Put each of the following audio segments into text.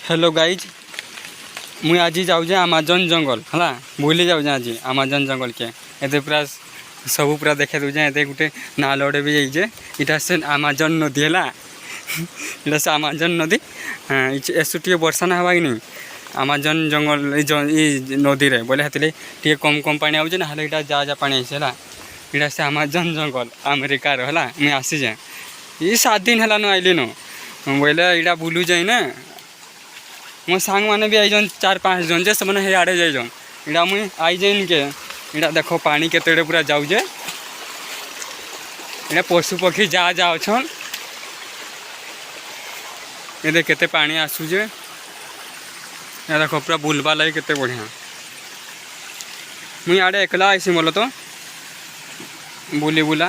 hello guys मुई आज जाऊे आमाजन जंगल है बुली जाऊे आज आमाजन जंगल के ये पूरा सब पूरा देखे दूचे ये गोटे नालटे भी जाइए इटा से आमाजन नदी है इटा से आमाजन नदी एसु टे वर्षा ना हवा कि नहीं आमाजन जंगल नदी रे बोले हेतले टे कम कम पानी आउे ना इटा जा जा पानी आसे है इटा से आमाजन जंगल अमेरिकार है मुई आसी जाए ये 7 दिन है आइली न बोले इटा बुलू जाए ना मो सांग मैंने भी आईजन 4-5 जन जे से आड़े जाइजन इटा मुई आई जाइन के इटा देखो पानी केते पूरा जाऊे इटा पशु पक्षी जा जा अच्छन ये केते पानी आसूजे देखो पूरा बुलवा लगे केते बढ़िया मुई आड़े एकला आईसी बोलो तो बुली बुला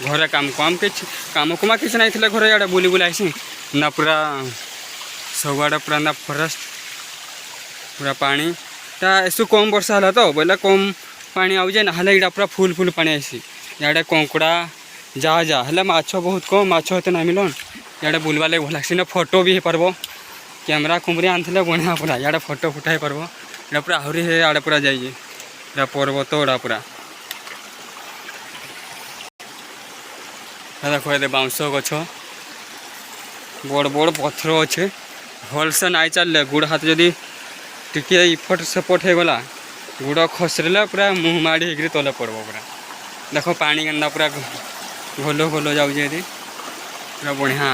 घरे काम काम कुमा किसी ना थे घरे आड़े बुली बुला आईसी ना पूरा सबआड़े पूरा ना फरेस्ट पूरा पानी ता एसु कम वर्षा है तो बोले कम पानी आउे ना इटा पूरा फुल फुल पानी आसी इे कंकड़ा जा जा है माछ बहुत कम माछ होते ना मिलन इे बुलवा लगे भल लगे फोटो भी हो पार्ब कैमेरा कुमरी आनते बढ़िया पूरा इे फोटो फुटाई पार्ब इटा पूरा आहरी है आड़े पूरा जाइए पर्वत उड़ा पूरा देखो ये बाउंस गछ बड़ बड़ पत्थर अच्छे भल से नाई चल गुड़ हाथ जदि टिके इफट सेपट हो गला गुड़ खसरे पूरा मुँह माड़ी होकर तले पड़ब पूरा देखो पानी गंदा पूरा घोलो घोलो जाऊे पूरा बढ़िया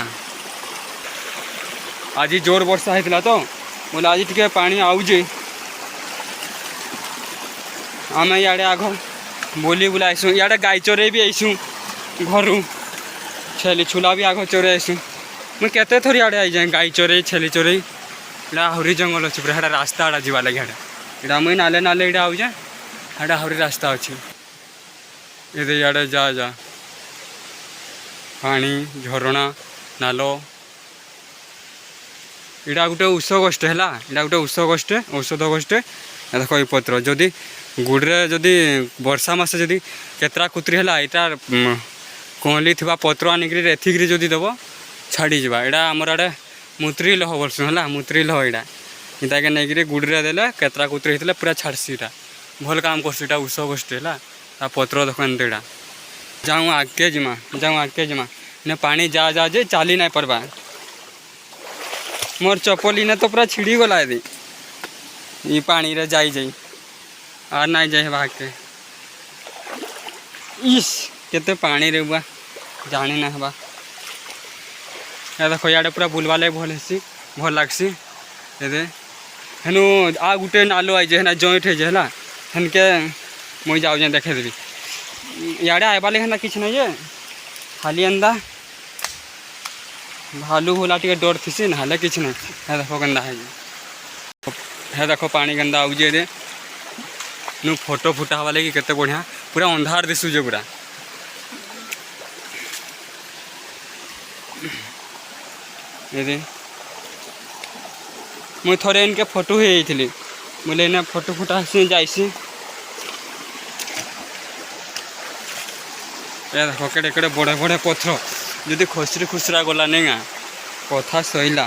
आज जोर वर्षा होता तो बोले आज टे पानी आउे आम इे आग बोली बुला आसू इे गाई चोरे भी आईसु घर छेली छुला भी आग चोरे आसू मुझे केते थोड़ी आड़े आई जाए गाई चोरे छेली चोरे इटा आहरी जंगल अच्छे पूरा रास्ता आड़ा जावा लगे इटा मुई नाले नाले इटा आउे इटा आहरी रास्ता अच्छे ये इे जा जा पानी झरणा नाल इटा गोटे उष गष्ट है इटा गोटे उष गष्ट औषध गष्ट देख ये पत्र जदि गुड़े जदि वर्षा मास जदि केतरा कुतरी है इटा कहली थी पत्र आनिक रेथिक जदि देव छाड़ी जावा इटा आमर आड़े मुतरी लह बोलसुँ है मुतरी लह इटा इटा के नहीं गुड़े देले केतरा कुतरी होते पूरा छाड़सी इटा भल काम करसी इटा उष गोष्ठी है पत्र देख एमती इटा जाऊँ आगे जिमा ने पानी जा जा जे चली नहीं पार्बा मोर चप्पल इने तो पूरा छिड़ी गला ये पानी रे जाई आर नहीं जाए भाग के इस केते पानी रे बुआ जानी ना हवा देखो इे पूरा बुलवा लगे भल लगसी ये हेनु आ गोटे नालो आई है जॉइंट है हेनके मुई जाऊे देखे देवी इे आइबा लगे किसी नहीं है खाली एंदा भालू भूला टे डर थी ना किसी ना देखो गंदा है देखो पानी गंदा आउे रे नु फोटो फुटा हवा लगे केते बढ़िया पूरा अंधार दिशुजे पूरा ये मुई थोड़े इनके फोटो हो जाइली बोले इन्हें फोटो फुटा जाइसी देखो केड़े केड़े बड़े बड़े पत्थर जदि खसरी खुसरा गला नहीं गा कथा सहीला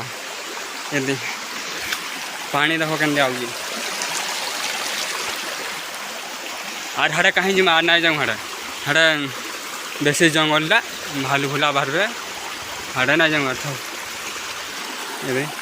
ये पानी देखो के आउे आर हाड़े कहीं जी आर ना जाऊँ हाड़े बेसी जंगल भालू भूला बाहर हाड़े ना जाऊँ ये